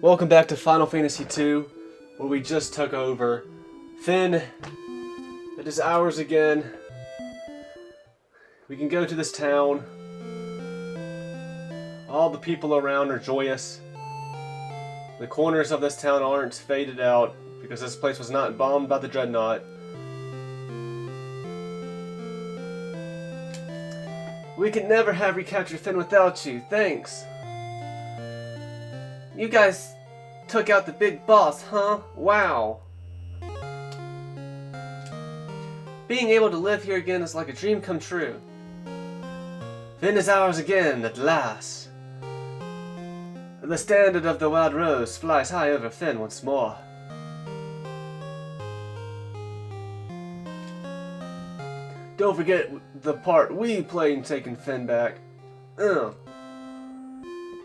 Welcome back to Final Fantasy II, where we just took over. Fynn, it is ours again. We can go to this town. All the people around are joyous. The corners of this town aren't faded out, because this place was not bombed by the Dreadnought. We could never have recaptured Fynn without you, thanks. You guys took out the big boss, huh? Wow. Being able to live here again is like a dream come true. Fynn is ours again, at last. The standard of the Wild Rose flies high over Fynn once more. Don't forget the part we played in taking Fynn back.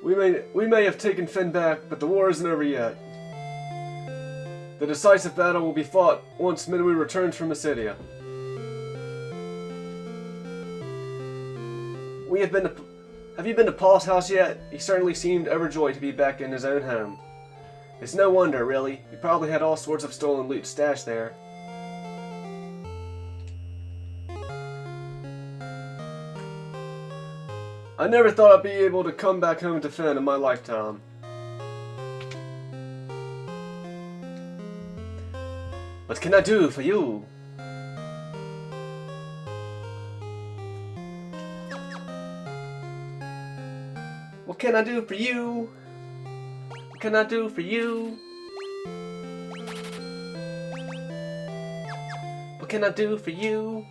We may have taken Fynn back, but the war isn't over yet. The decisive battle will be fought once Midway returns from Mysidia. Have you been to Paul's house yet? He certainly seemed overjoyed to be back in his own home. It's no wonder, really. He probably had all sorts of stolen loot stashed there. I never thought I'd be able to come back home to Fynn in my lifetime. What can I do for you? What can I do for you? What can I do for you? What can I do for you?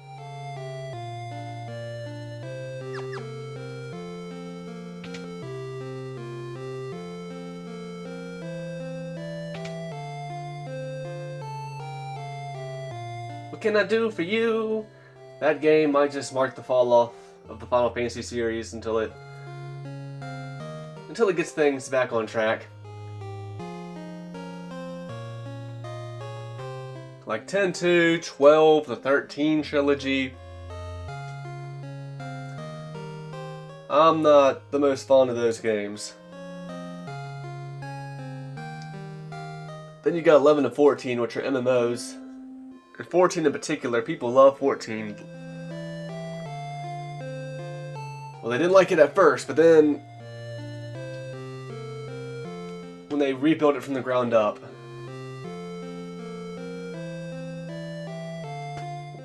What can I do for you? That game might just mark the fall off of the Final Fantasy series until it gets things back on track. Like 10-2, 12, the 13 trilogy. I'm not the most fond of those games. Then you got 11 to 14, which are MMOs. And 14 in particular, people love 14. Well, they didn't like it at first, but then when they rebuilt it from the ground up.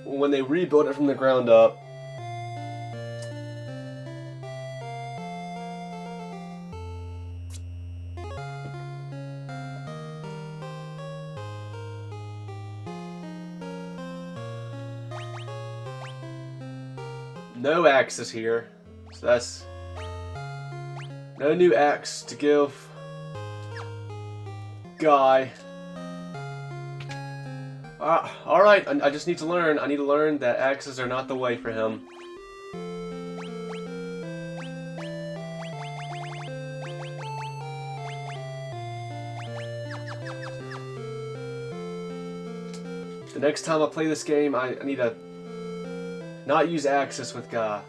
When they rebuilt it from the ground up, no axes here, so that's no new axe to give Guy. Alright, I just need to learn. I need to learn that axes are not the way for him. The next time I play this game, I need to not use axes with Guy.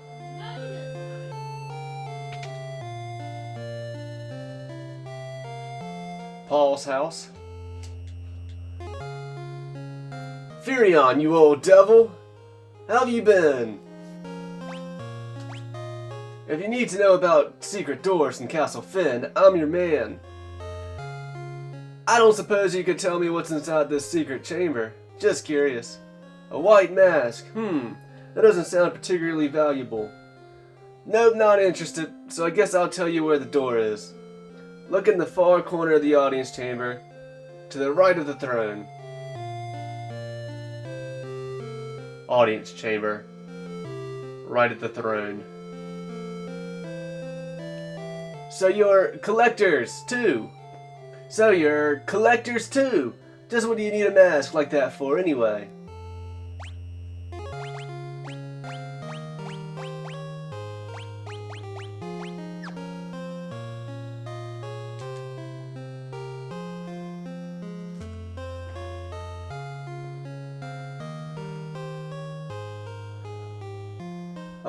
Paul's house. Furion, you old devil! How have you been? If you need to know about secret doors in Castle Fynn, I'm your man. I don't suppose you could tell me what's inside this secret chamber. Just curious. A white mask. That doesn't sound particularly valuable. Nope, not interested, so I guess I'll tell you where the door is. Look in the far corner of the audience chamber, to the right of the throne. Audience chamber, right at the throne. So you're collectors too. Just what do you need a mask like that for anyway?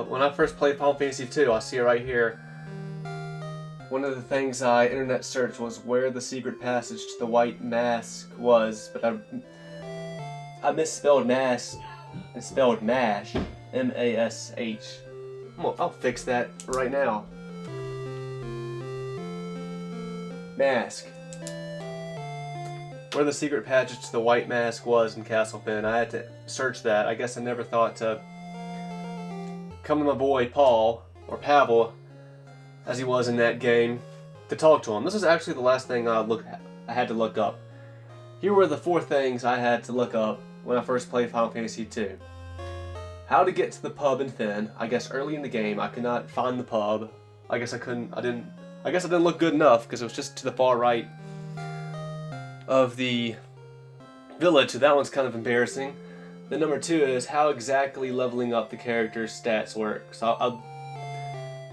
When I first played Final Fantasy II, I see it right here. one of the things I internet searched was where the secret passage to the White Mask was, but I misspelled mask and spelled mash, M-A-S-H. I'll fix that right now. Mask. Where the secret passage to the White Mask was in Castle Fynn. I had to search that. I guess I never thought to come to my boy Paul, or Pavel, as he was in that game, to talk to him. This was actually the last thing I had to look up. Here were the 4 things I had to look up when I first played Final Fantasy II. How to get to the pub in Fynn. I guess early in the game I could not find the pub. I guess I didn't look good enough because it was just to the far right of the village, so that one's kind of embarrassing. Then number 2 is how exactly leveling up the character's stats work. So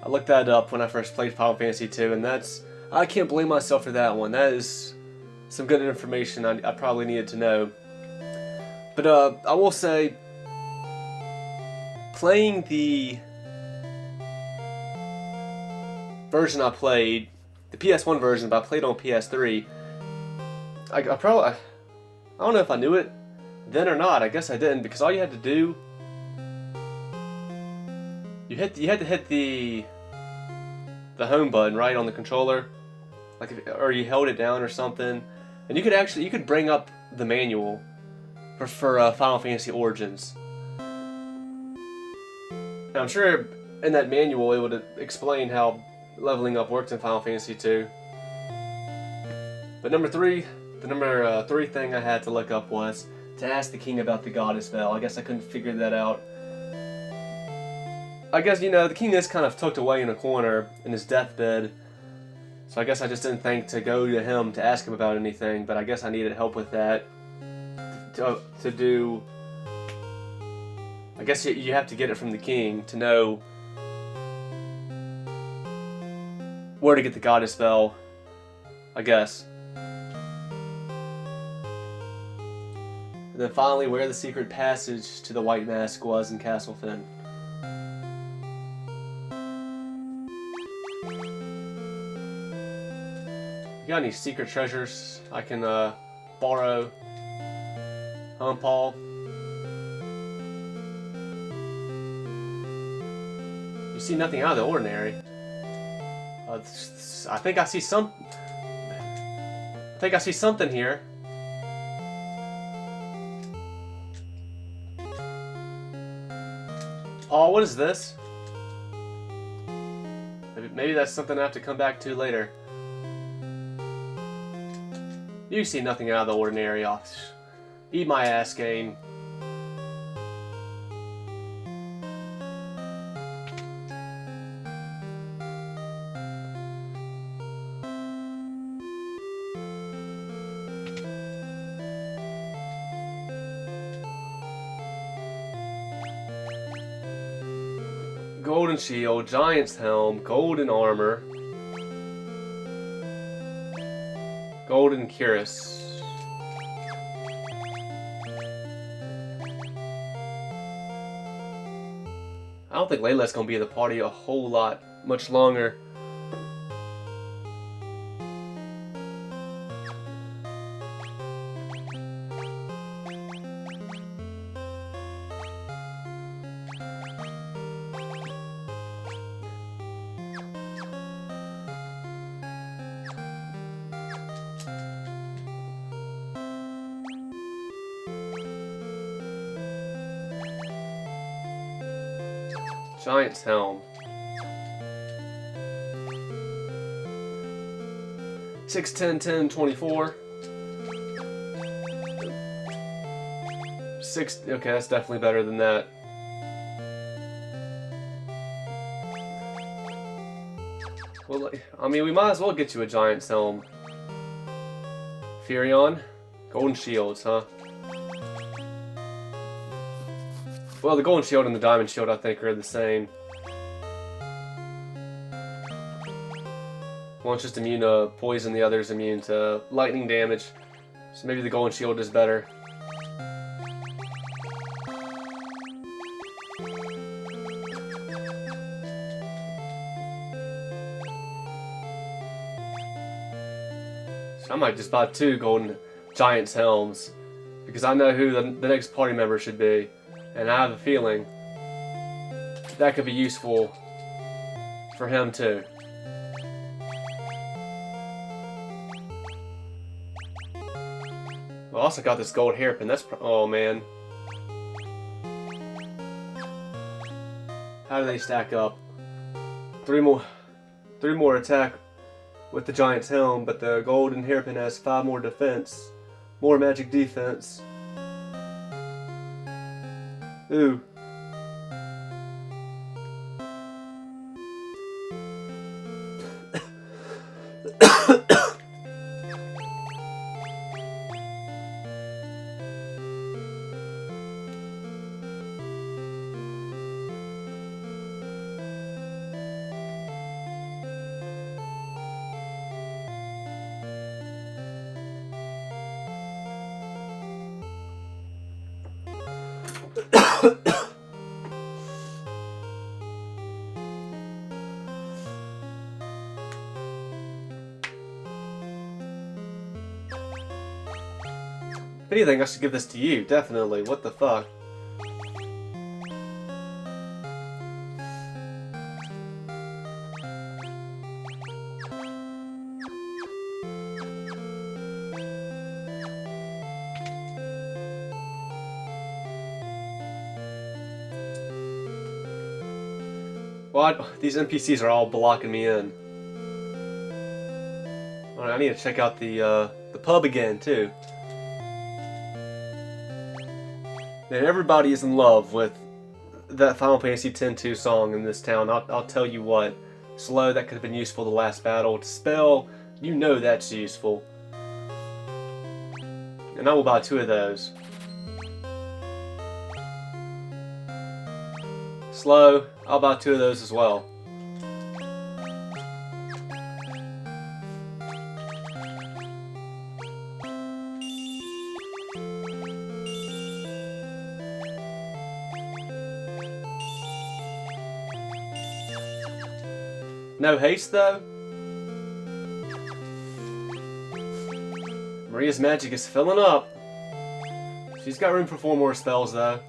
I looked that up when I first played Final Fantasy II, and I can't blame myself for that one. That is some good information I probably needed to know. But I will say, playing the version I played, the PS1 version, but I played on PS3, I don't know if I knew it then or not. I guess I didn't, because all you had to do, you had to hit the home button right on the controller, or you held it down or something, and you could bring up the manual for Final Fantasy Origins. And I'm sure in that manual it would explain how leveling up works in Final Fantasy II. But the number 3 thing I had to look up was to ask the king about the goddess veil. I guess I couldn't figure that out. I guess, the king is kind of tucked away in a corner in his deathbed, so I guess I just didn't think to go to him to ask him about anything, but I guess I needed help with that. To do... I guess you have to get it from the king to know where to get the goddess veil, I guess. And then finally, where the secret passage to the White Mask was in Castle Fynn. You got any secret treasures I can borrow? Paul? You see nothing out of the ordinary. I think I see something here. Paul, what is this? Maybe that's something I have to come back to later. You see nothing out of the ordinary. Eat my ass, game. Golden shield, giant's helm, golden armor, golden cuirass. I don't think Layla's gonna be at the party a whole lot much longer. Giant's helm. 6, 10, 10, 24. 6, okay, that's definitely better than that. Well, I mean, we might as well get you a giant's helm. Furion. Golden shields, huh? Well, the golden shield and the diamond shield, I think, are the same. One's just immune to poison, the other's immune to lightning damage. So maybe the golden shield is better. So I might just buy 2 golden giant's helms, because I know who the next party member should be, and I have a feeling that could be useful for him too. I also got this gold hairpin. Oh man. How do they stack up? 3 more attack with the giant's helm, but the golden hairpin has 5 more defense, more magic defense. Ooh. If anything, I should give this to you, definitely. What the fuck? What? These NPCs are all blocking me in. Alright, I need to check out the pub again, too. Man, everybody is in love with that Final Fantasy X-2 song in this town. I'll tell you what. Slow, that could have been useful the last battle. Spell, you know that's useful. And I will buy 2 of those. Slow, I'll buy 2 of those as well. No haste, though? Maria's magic is filling up. She's got room for 4 more spells, though.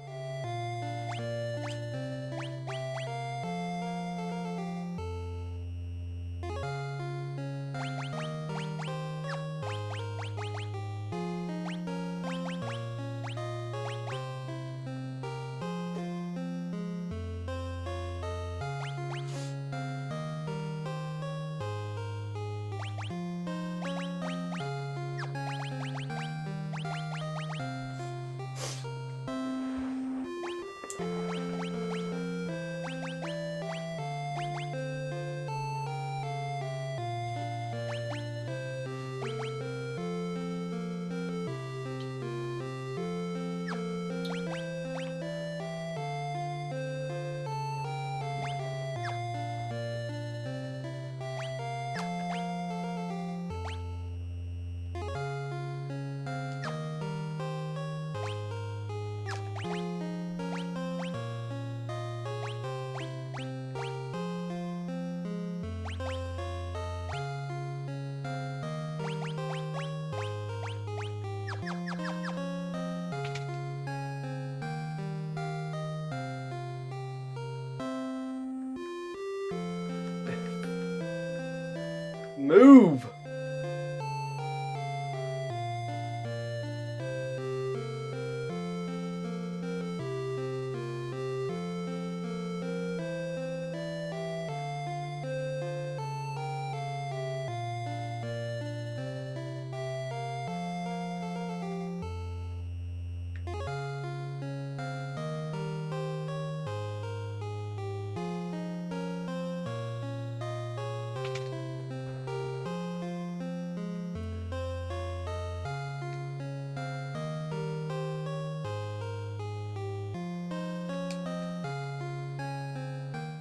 Move!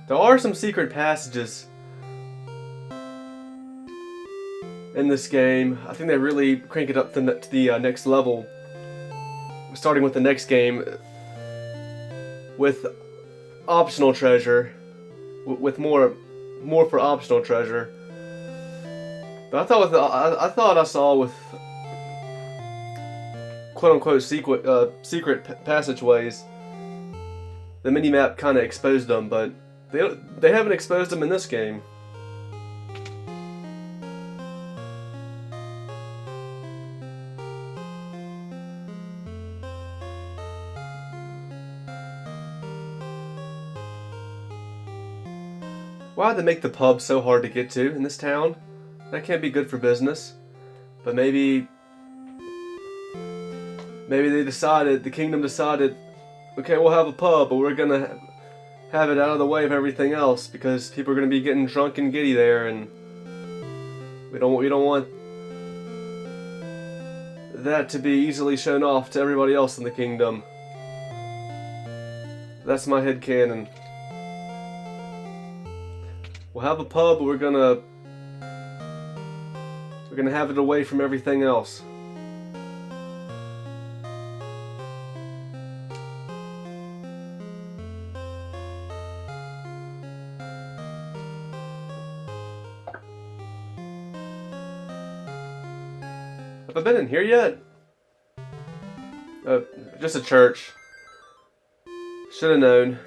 There are some secret passages in this game. I think they really crank it up to the next level. Starting with the next game with optional treasure, with more for optional treasure. But I thought with I thought I saw with quote unquote secret passageways, the minimap kind of exposed them, but they haven't exposed them in this game. Why'd they make the pub so hard to get to in this town? That can't be good for business. But maybe the kingdom decided, okay, we'll have a pub, but we're gonna have it out of the way of everything else because people are gonna be getting drunk and giddy there, and we don't want that to be easily shown off to everybody else in the kingdom. That's my headcanon. We'll have a pub, but we're gonna have it away from everything else. Have I been in here yet? Just a church. Should have known.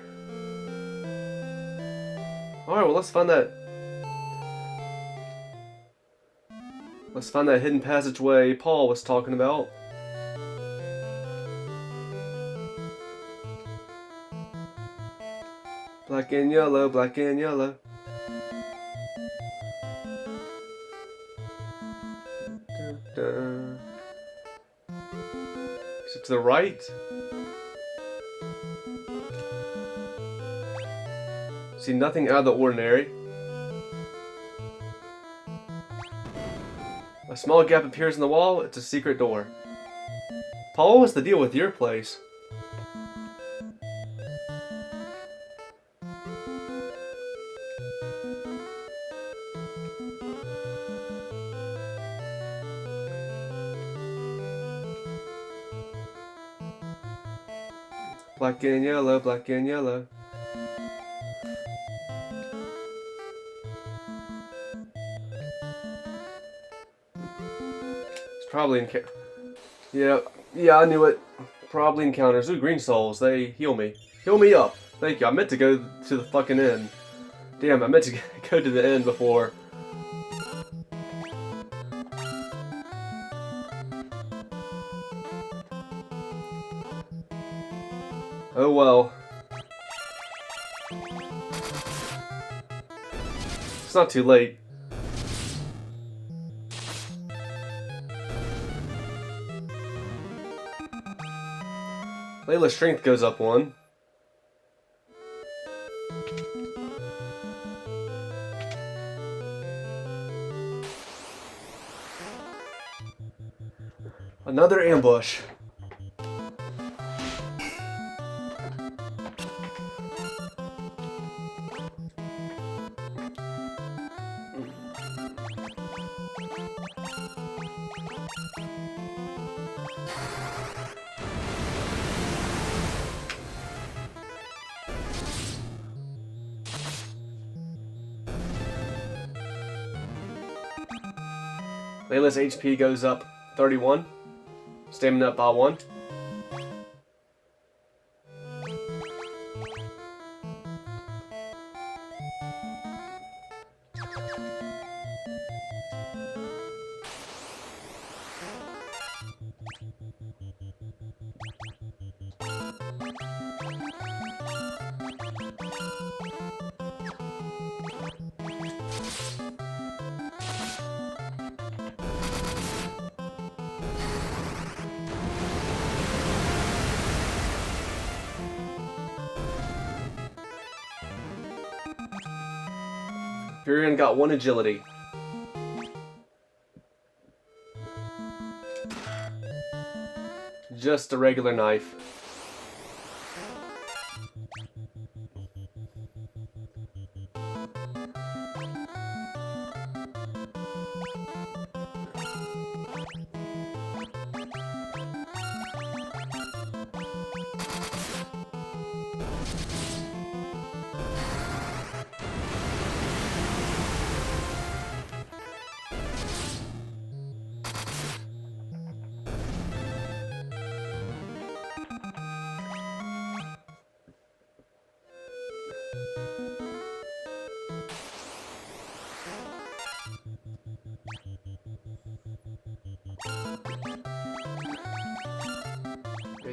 Alright, well let's find that. Let's find that hidden passageway Paul was talking about. Black and yellow, black and yellow. Is it to the right? See nothing out of the ordinary. A small gap appears in the wall. It's a secret door. Paul, what's the deal with your place? Black and yellow, black and yellow. Probably yeah, I knew it. Probably encounters. Ooh, green souls. They heal me. Heal me up. Thank you. I meant to go to the fucking end. Damn, I meant to go to the end before. Oh well. It's not too late. Layla's strength goes up 1. Another ambush. Layla's HP goes up 31. Stamina up by 1. Furion got 1 agility. Just a regular knife.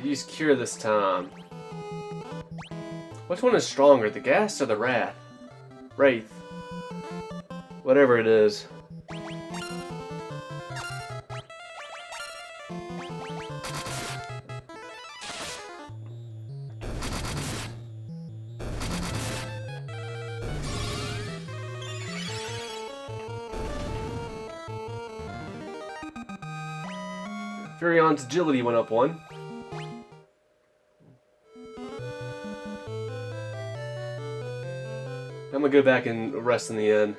use Cure this time. Which one is stronger, the Gas or the Wrath? Wraith. Whatever it is. Furion's agility went up 1. I'm gonna go back and rest in the end.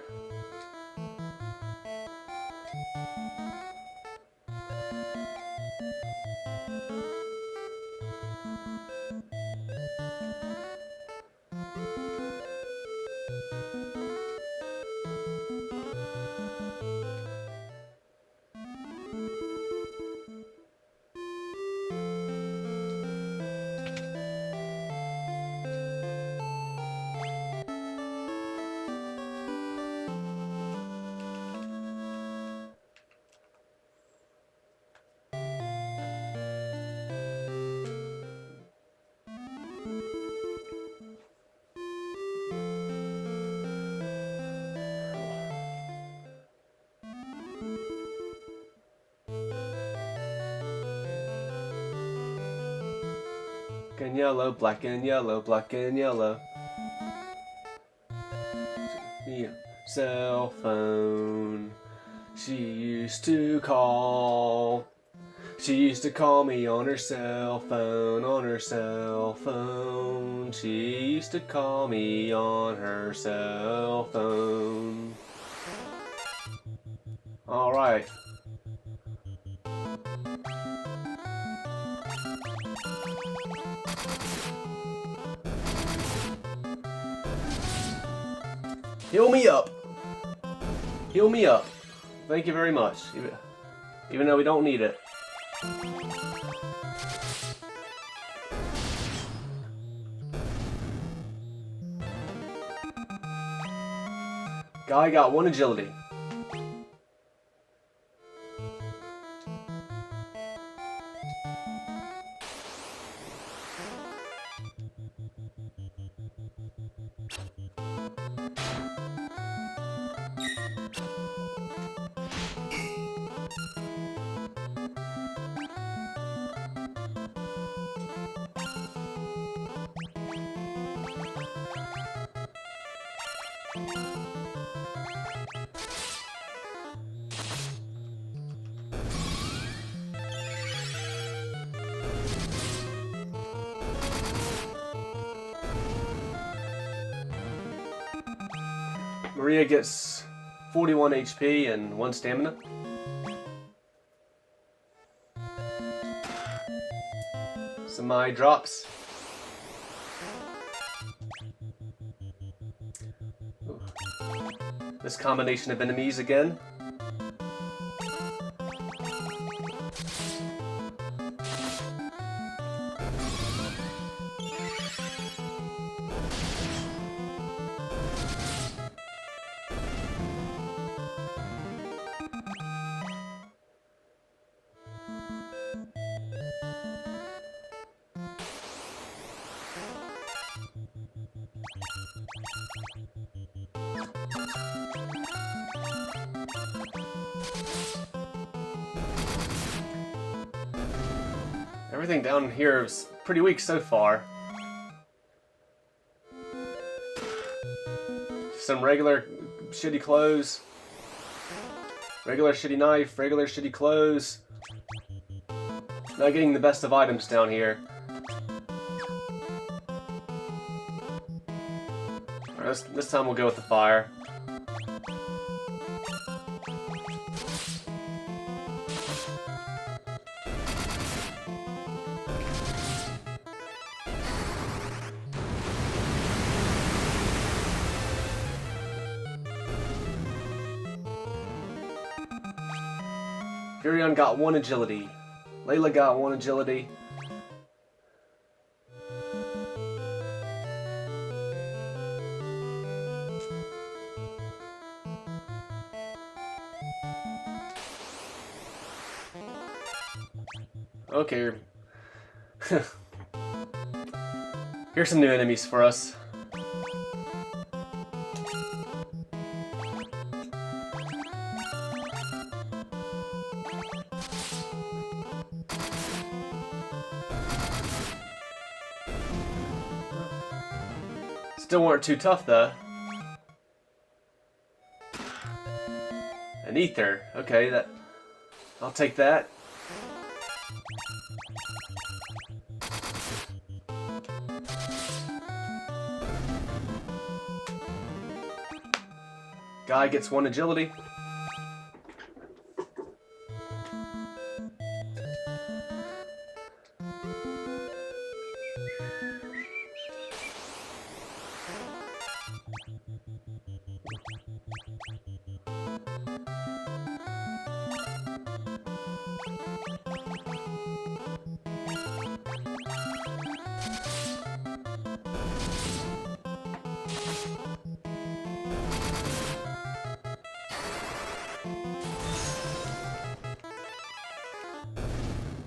Black and yellow, black and yellow, black and yellow. Yeah. Cell phone. She used to call. She used to call me on her cell phone, on her cell phone. She used to call me on her cell phone. All right. Heal me up. Heal me up. Thank you very much. Even though we don't need it. Guy got 1 agility. Maria gets 41 HP and 1 stamina. Samai drops. Ooh. This combination of enemies again. Everything down here is pretty weak so far. Some regular shitty clothes. Regular shitty knife, regular shitty clothes. Not getting the best of items down here. Alright, this time we'll go with the fire. Furion got 1 agility. Layla got 1 agility. Okay. Here's some new enemies for us. Still weren't too tough though. An ether. Okay, that I'll take that. Guy gets 1 agility.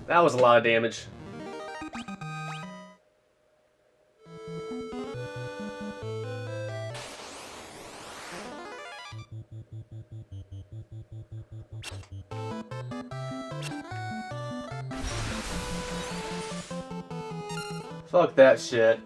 That was a lot of damage. Fuck that shit.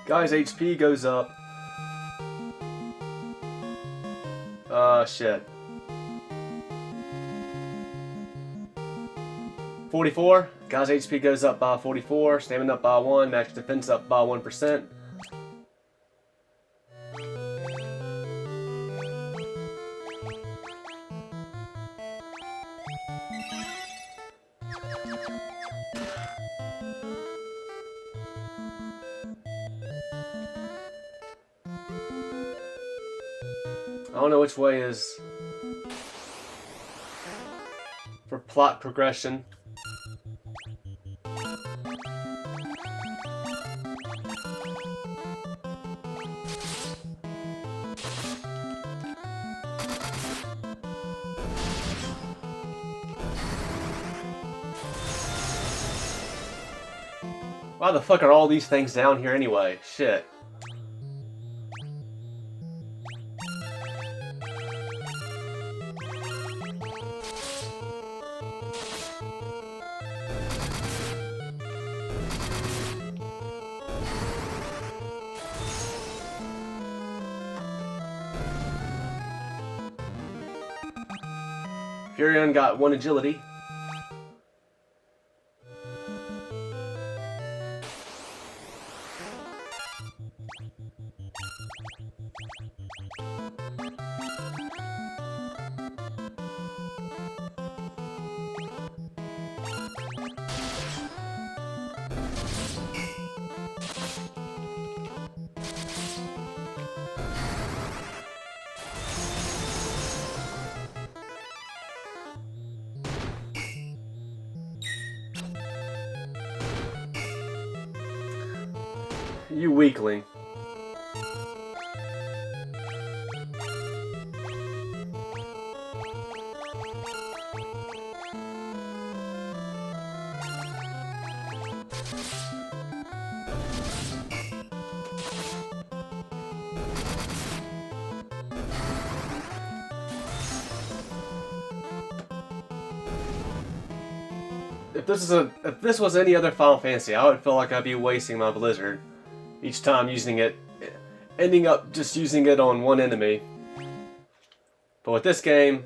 Guy's HP goes up. Shit. 44. Guy's HP goes up by 44. Stamina up by 1. Max defense up by 1%. I don't know which way is for plot progression. Why the fuck are all these things down here anyway? Shit. Furion got 1 agility. You weakling. If this was any other Final Fantasy, I would feel like I'd be wasting my Blizzard each time using it, ending up just using it on one enemy. But with this game,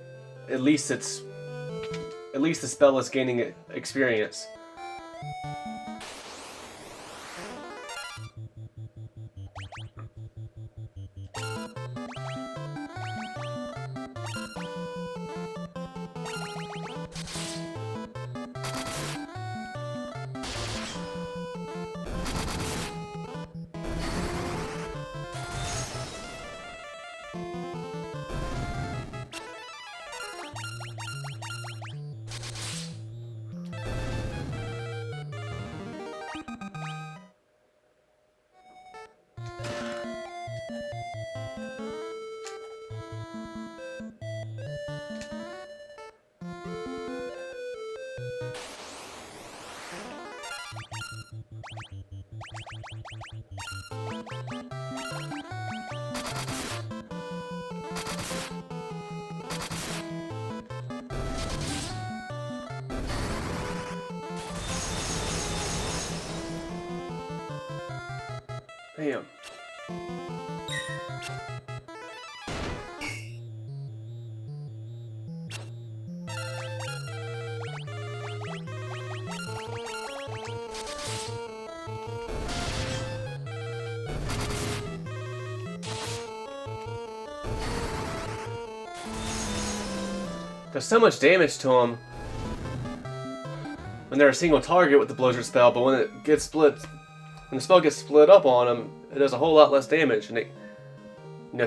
at least the spell is gaining experience. Damn. Does so much damage to them when they're a single target with the Blizzard spell, but when the spell gets split up on them, it does a whole lot less damage, and it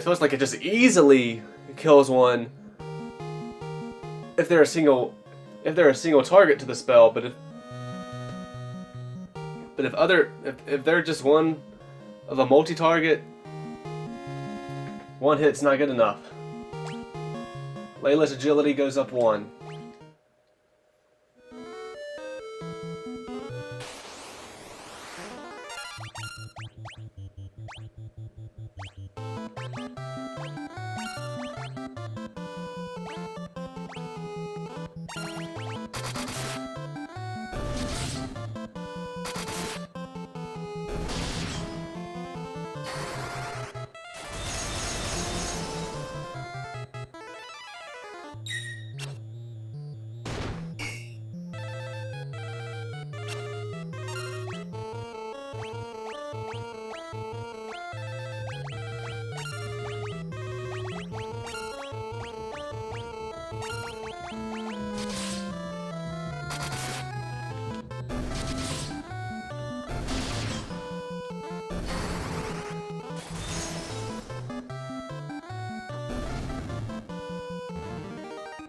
feels like it just easily kills one if they're a single target to the spell. But if they're just one of a multi-target, one hit's not good enough. Layla's agility goes up 1.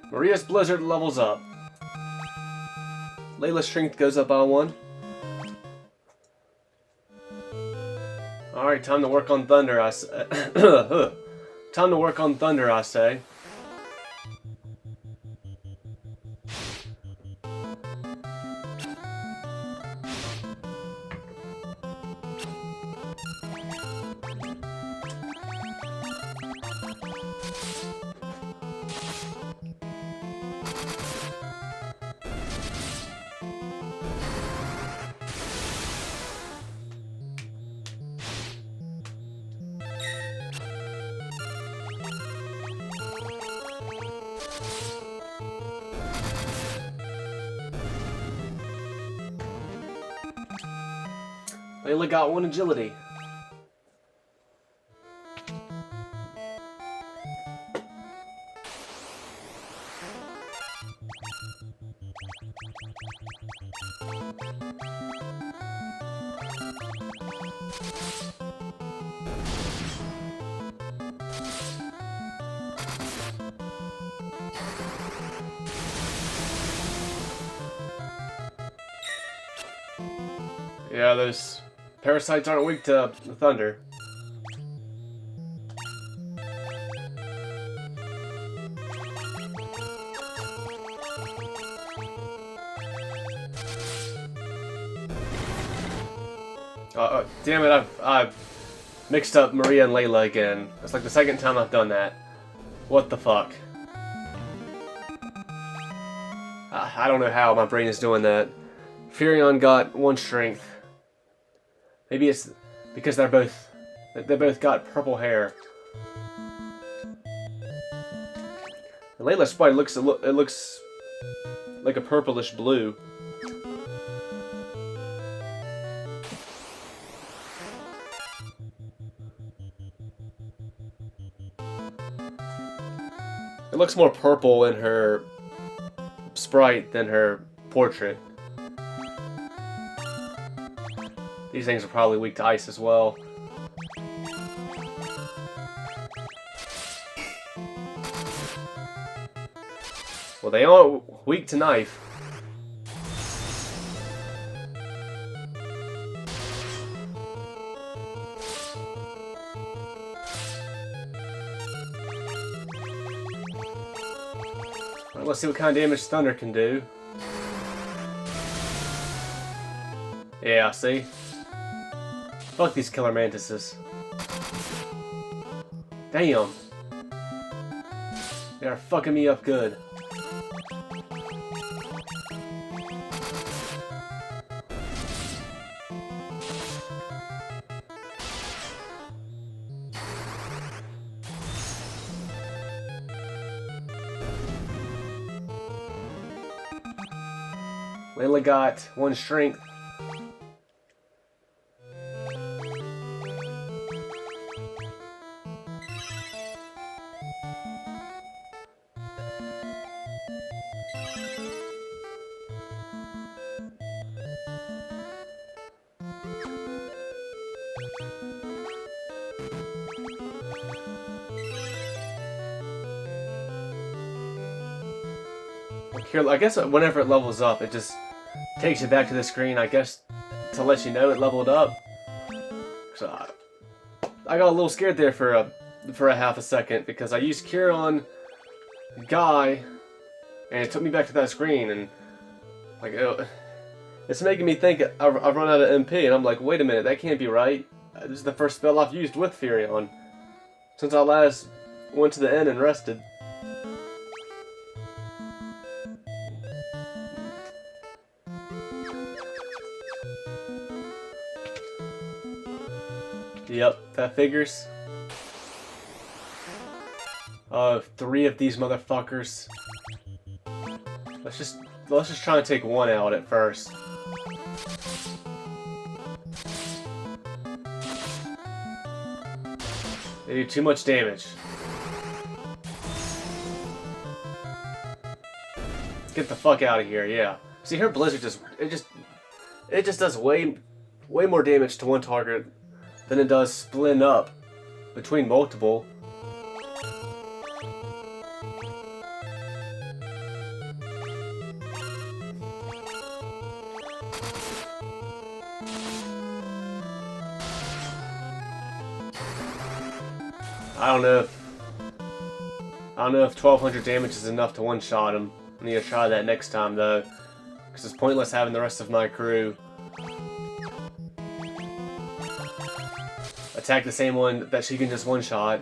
Maria's Blizzard levels up. Layla's strength goes up by 1. Alright, time to work on Thunder, I say. Time to work on Thunder, I say. Layla got 1 agility. Yeah, those parasites aren't weak to the thunder. Damn it, I've mixed up Maria and Layla again. It's like the second time I've done that. What the fuck? I don't know how my brain is doing that. Furion got 1 strength. Maybe it's because they both got purple hair. And Layla's sprite looks like a purplish blue. It looks more purple in her sprite than her portrait. These things are probably weak to ice as well. Well, they are weak to knife. Let's see what kind of damage Thunder can do. Yeah, see? Fuck these killer mantises. Damn. They are fucking me up good. We only got 1 strength. Here, I guess whenever it levels up, it just takes you back to the screen, I guess, to let you know it leveled up. So I got a little scared there for a half a second because I used Cure on Guy, and it took me back to that screen, and like it's making me think I've run out of MP, and I'm like, wait a minute, that can't be right. This is the first spell I've used with Furion since I last went to the inn and rested. Yep, that figures. 3 of these motherfuckers. Let's just try and take 1 out at first. They do too much damage. Get the fuck out of here, yeah. See, her blizzard it just does way more damage to one target than it does splitting up between multiple. I don't know if 1200 damage is enough to one-shot him. I need to try that next time though, because it's pointless having the rest of my crew attack the same one that she can just one-shot.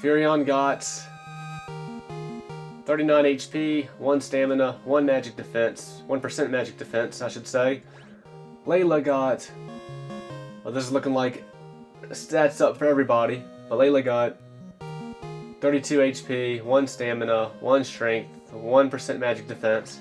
Furion got 39 HP, 1 stamina, 1 magic defense, 1% magic defense, I should say. Layla got, well, this is looking like stats up for everybody, but Layla got 32 HP, 1 stamina, 1 strength, 1% magic defense.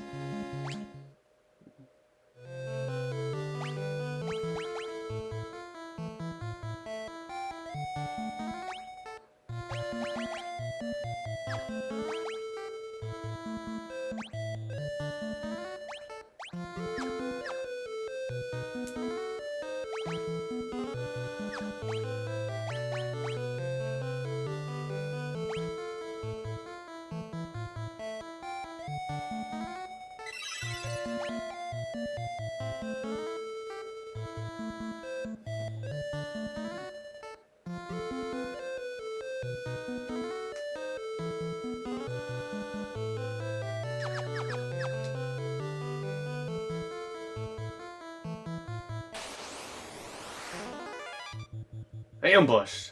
Ambush!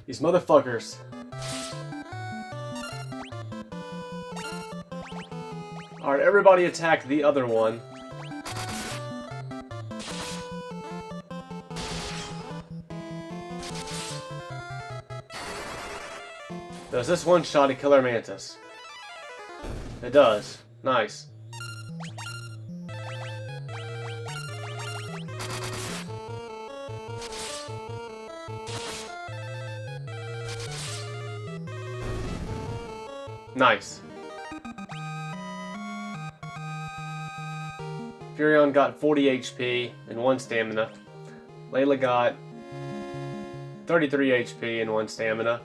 These motherfuckers. Alright, everybody attack the other one. Does this one-shot a killer mantis? It does. Nice. Nice. Furion got 40 HP and 1 stamina. Layla got 33 HP and 1 stamina.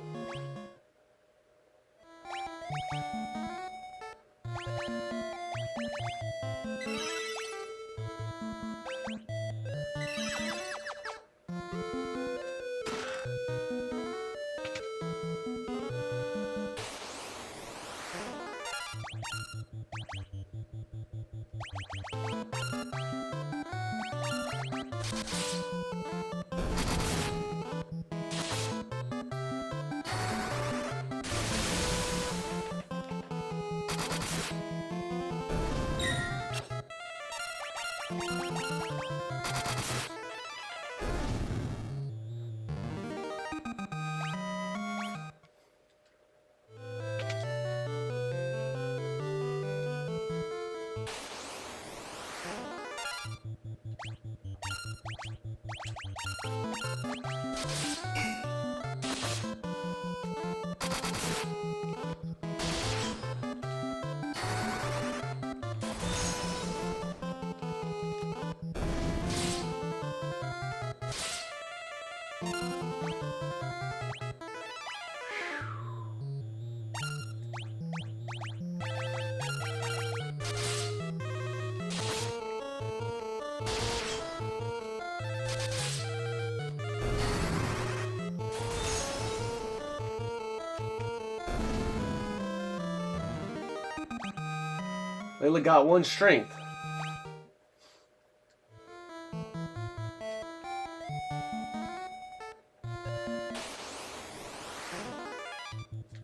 Layla got 1 strength.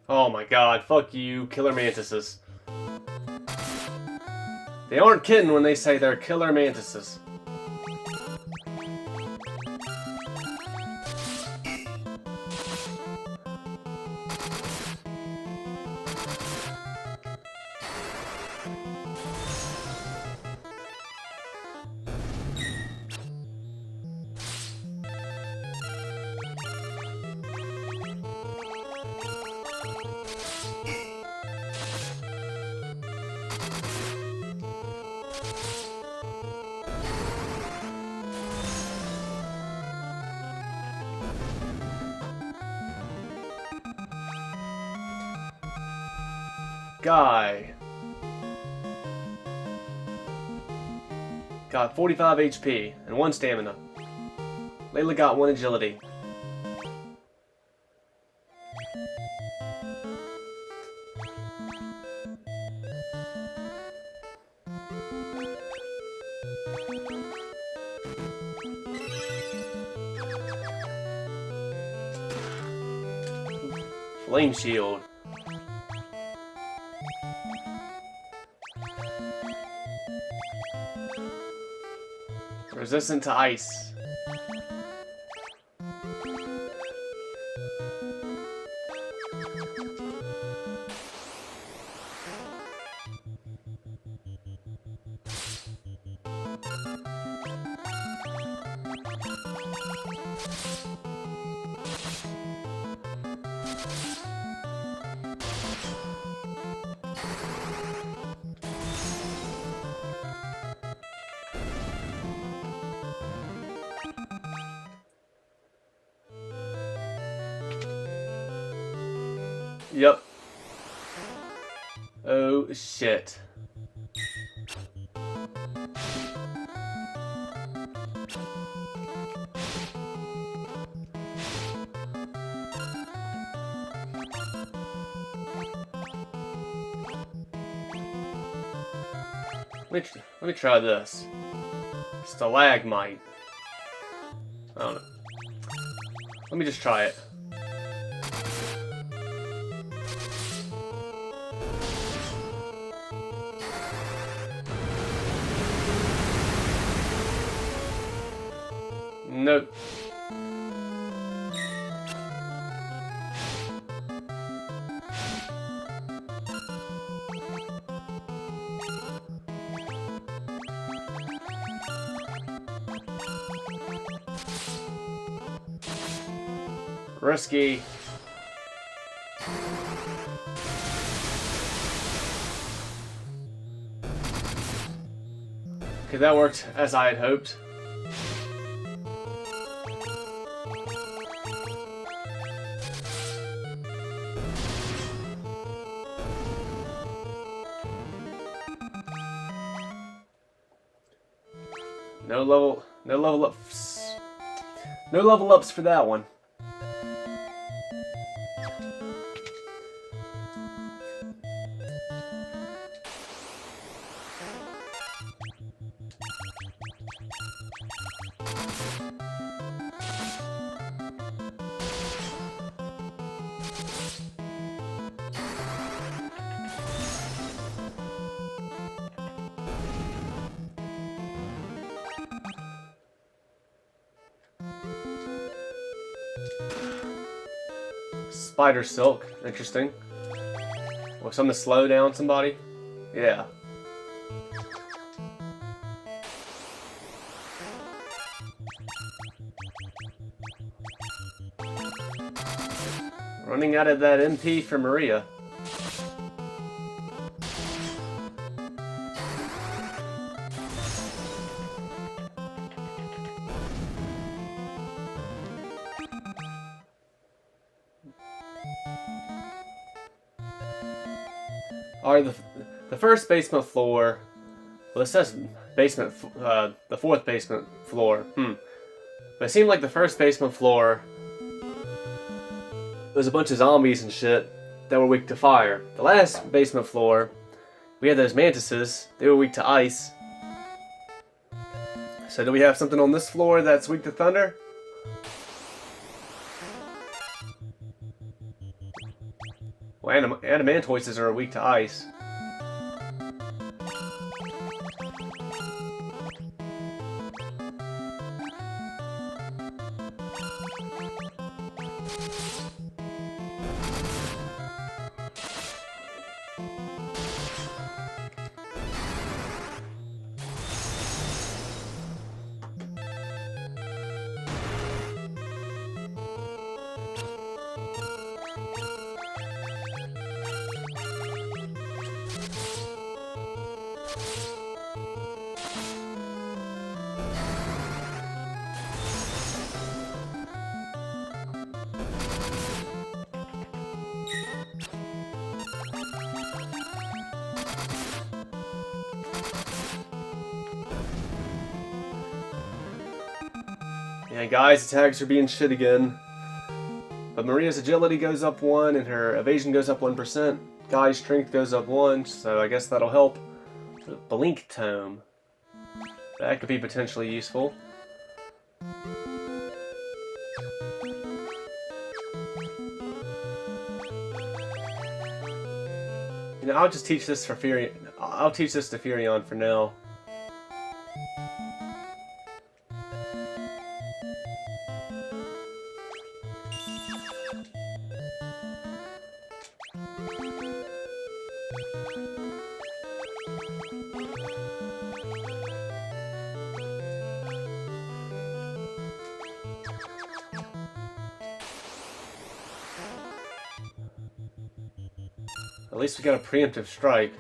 Oh my god, fuck you, killer mantises. They aren't kidding when they say they're killer mantises. Guy got 45 HP and 1 stamina. Layla got 1 agility. Flame shield. Resistant to ice. Yep. Oh shit. Let me try this. Stalagmite. I don't know. Let me just try it. Nope. Risky. Okay, that worked as I had hoped. No level ups. No level ups for that one. Spider silk, interesting. Or something to slow down somebody? Yeah. Running out of that MP for Maria. Alright, the first basement floor. Well, it says basement, the fourth basement floor. But it seemed like the first basement floor was a bunch of zombies and shit that were weak to fire. The last basement floor, we had those mantises. They were weak to ice. So do we have something on this floor that's weak to thunder? Well, adamantoises are weak to ice. Yeah, guys, attacks are being shit again. But Maria's agility goes up 1 and her evasion goes up 1%. Guy's strength goes up 1, so I guess that'll help. Blink Tome. That could be potentially useful. You know, I'll just teach this for Furion. I'll teach this to Furion for now. At least we got a preemptive strike.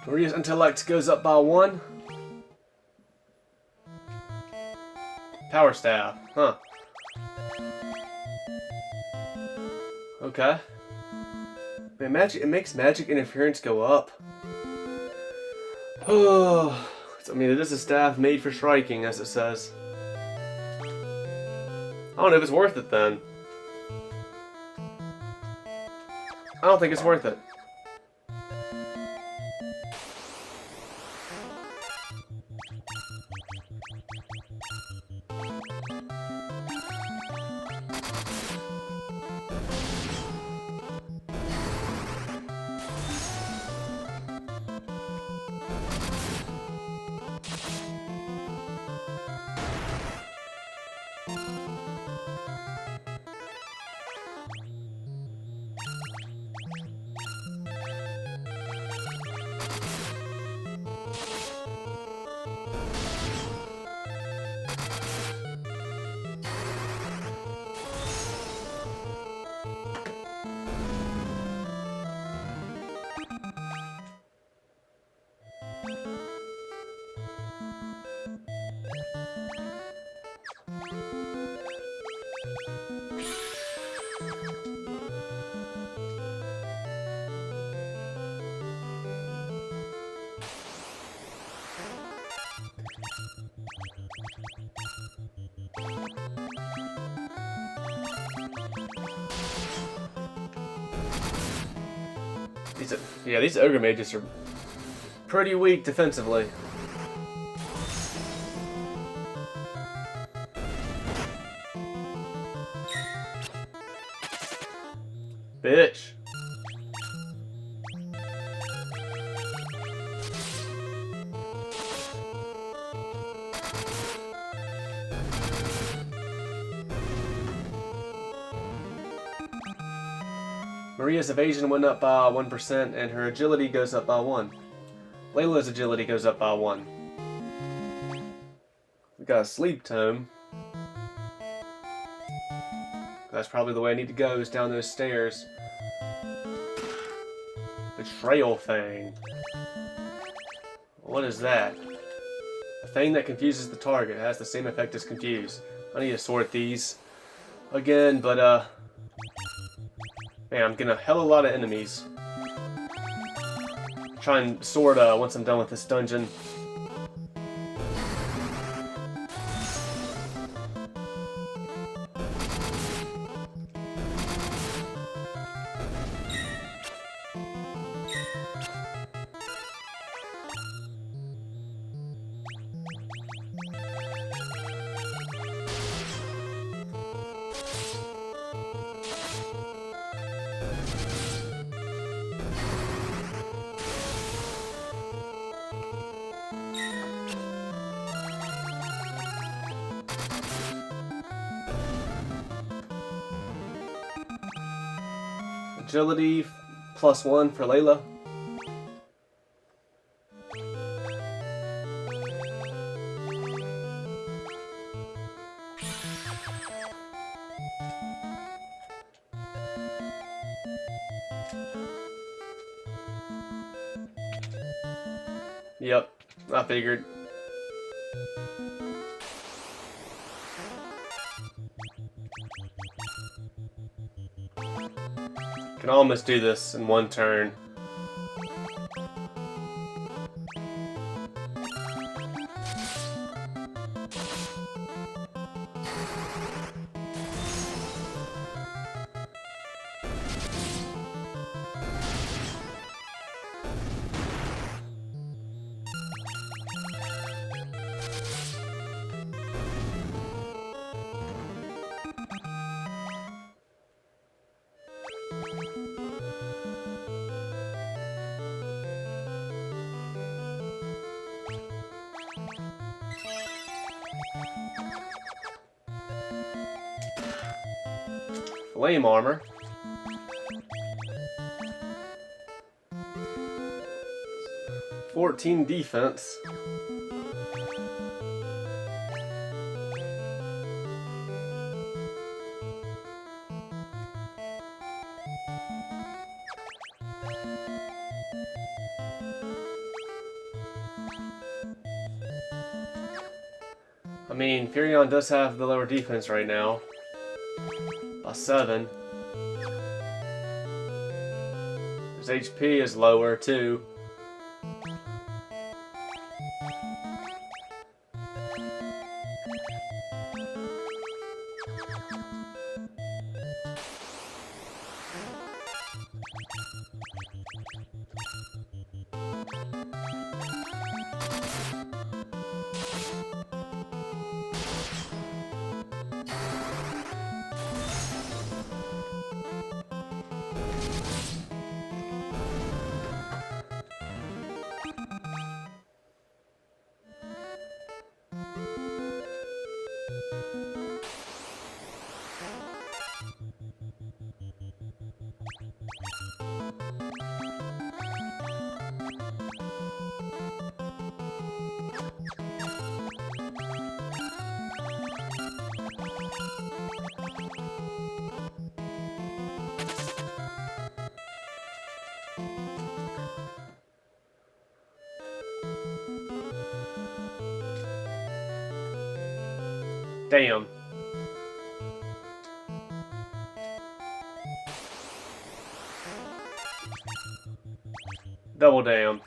Maria's intellect goes up by 1. Power staff, huh. Okay. Man, magic, it makes magic interference go up. Oh, I mean, it is a staff made for striking, as it says. I don't know if it's worth it then. I don't think it's worth it. These ogre mages are pretty weak defensively. Bitch. Maria's evasion went up by 1% and her agility goes up by 1. Layla's agility goes up by 1. We got a sleep tome. That's probably the way I need to go, is down those stairs. Betrayal Fang. What is that? A thing that confuses the target. It has the same effect as confuse. I need to sort these again, but man, I'm getting a hell of a lot of enemies. Try and sort once I'm done with this dungeon. Agility +1 for Layla. Yep, I figured. Can almost do this in one turn. Flame armor. (14) defense. I mean, Furion does have the lower defense right now. By 7. His HP is lower too. Damn. Double damn.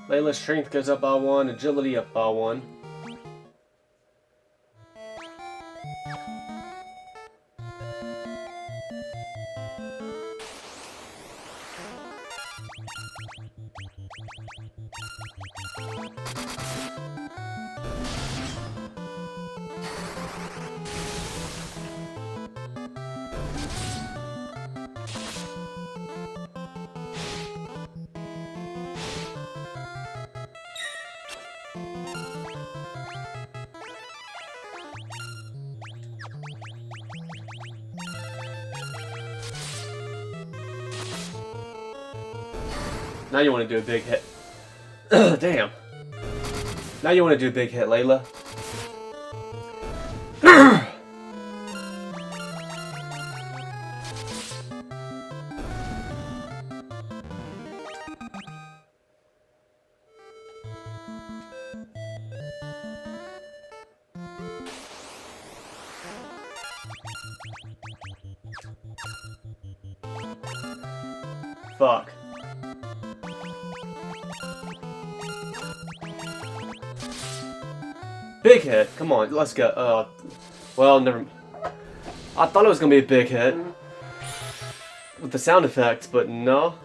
Layla's strength goes up by 1, agility up by 1. Now you want to do a big hit. Damn. Now you want to do a big hit, Layla. Fuck. Big hit. Come on, let's go. Well, never. I thought it was gonna be a big hit with the sound effects, but no.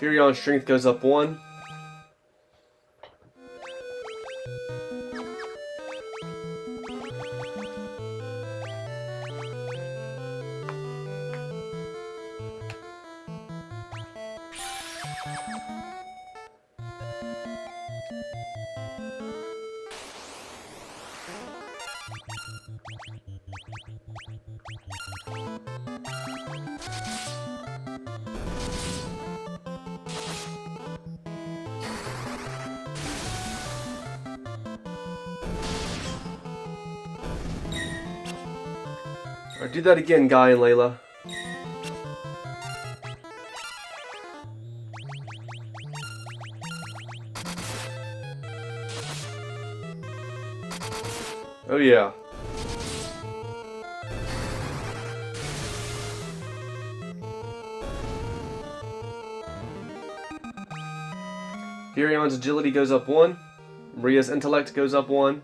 Furion's strength goes up 1. Alright, do that again, Guy and Layla. Oh yeah. Furion's agility goes up 1. Maria's intellect goes up 1.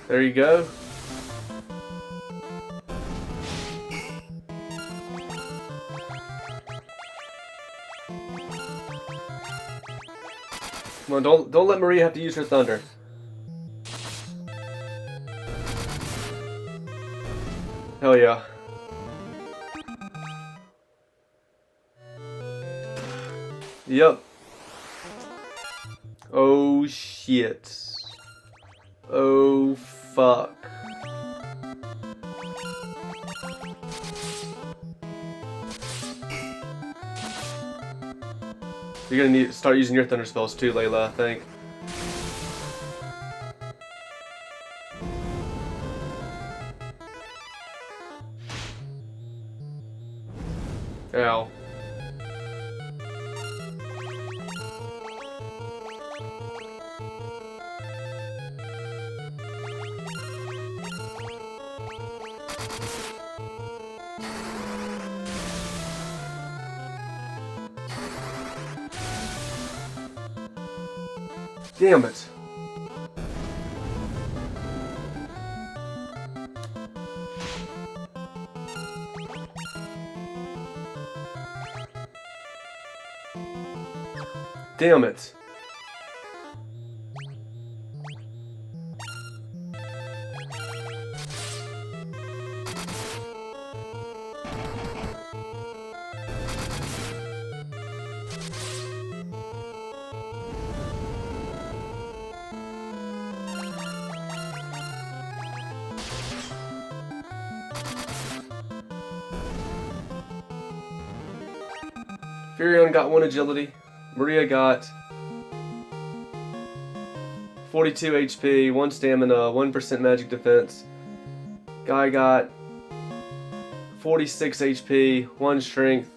There you go. Come on, don't let Maria have to use her thunder. Hell yeah. Yep. Oh shit. Oh fuck. You're gonna need to start using your thunder spells too, Layla, I think. Ow. Damn it. Damn it. Furion got 1 agility. Maria got 42 HP, 1 stamina, 1% magic defense. Guy got 46 HP, 1 strength,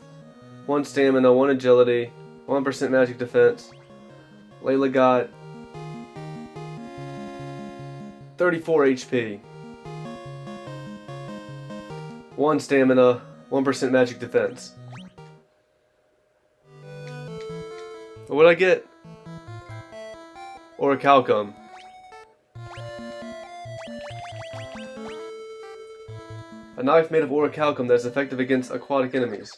1 stamina, 1 agility, 1% magic defense. Layla got 34 HP, 1 stamina, 1% magic defense. What'd I get? Orichalcum. A knife made of orichalcum that is effective against aquatic enemies.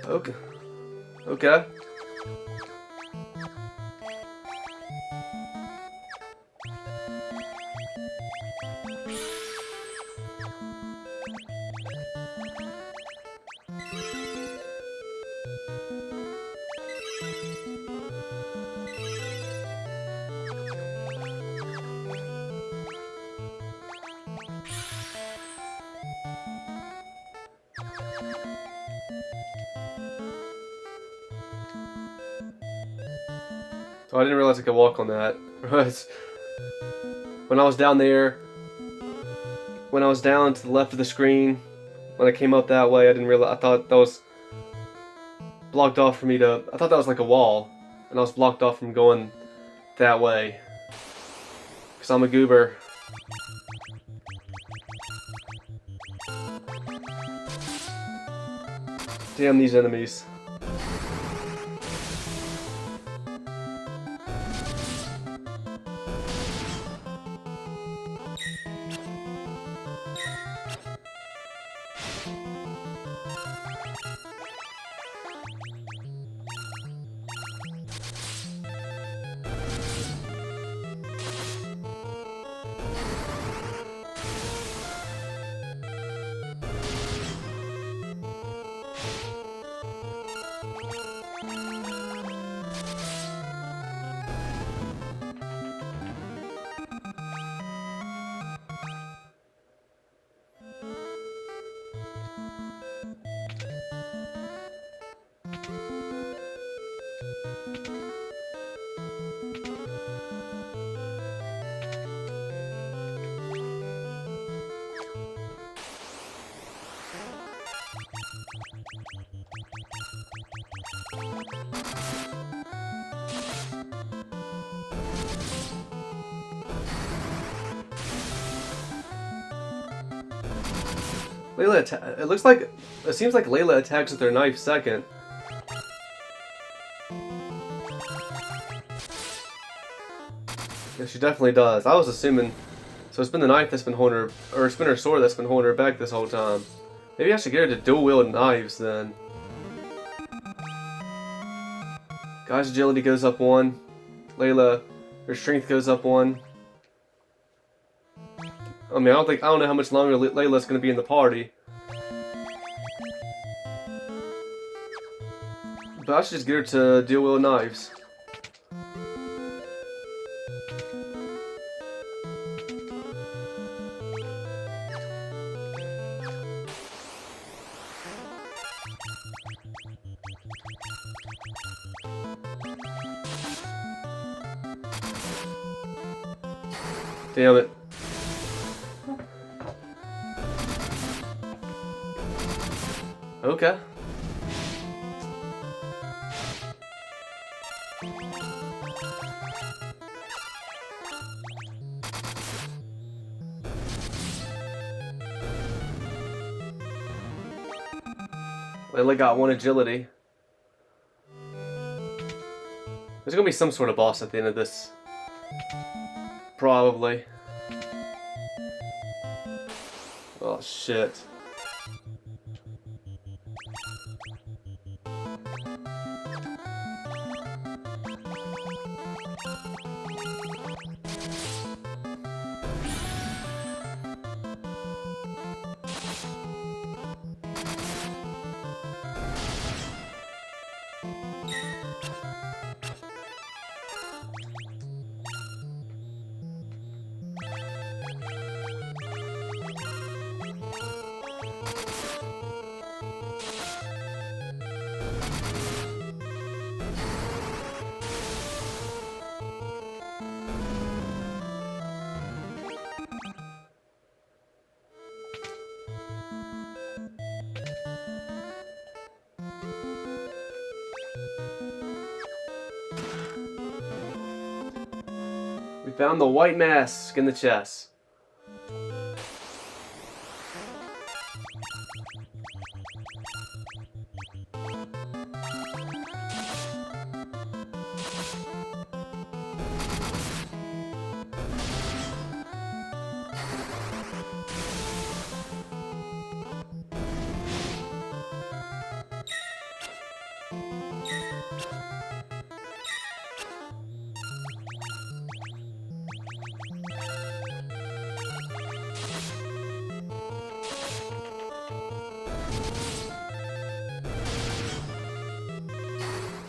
Okay. Okay. Oh, I didn't realize I could walk on that. When I was down there, when I was down to the left of the screen, when I came up that way, I didn't realize, I thought that was blocked off for me to... I thought that was like a wall. And I was blocked off from going that way. Because I'm a goober. Damn these enemies. Layla, it seems like Layla attacks with her knife second. Yeah, she definitely does. I was assuming, so it's been the knife that's been holding her, or it's been her sword that's been holding her back this whole time. Maybe I should get her to dual wield knives then. Guy's agility goes up 1. Layla, her strength goes up 1. I mean, I don't know how much longer Layla's going to be in the party. But I should just get her to dual wield knives. Damn it. Okay. Layla got 1 agility. There's gonna be some sort of boss at the end of this. Probably. Oh shit. We found the white mask in the chest.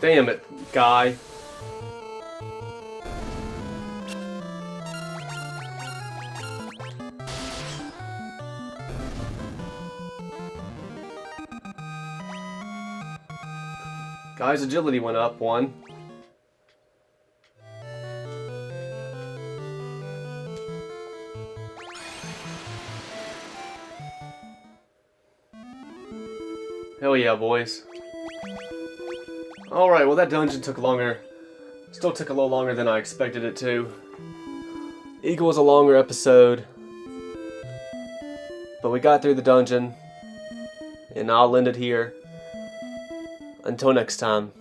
Damn it, guy. Guy's agility went up 1. Hell yeah, boys. Alright, well that dungeon took longer. Still took a little longer than I expected it to. Equals a longer episode. But we got through the dungeon. And I'll end it here. Until next time.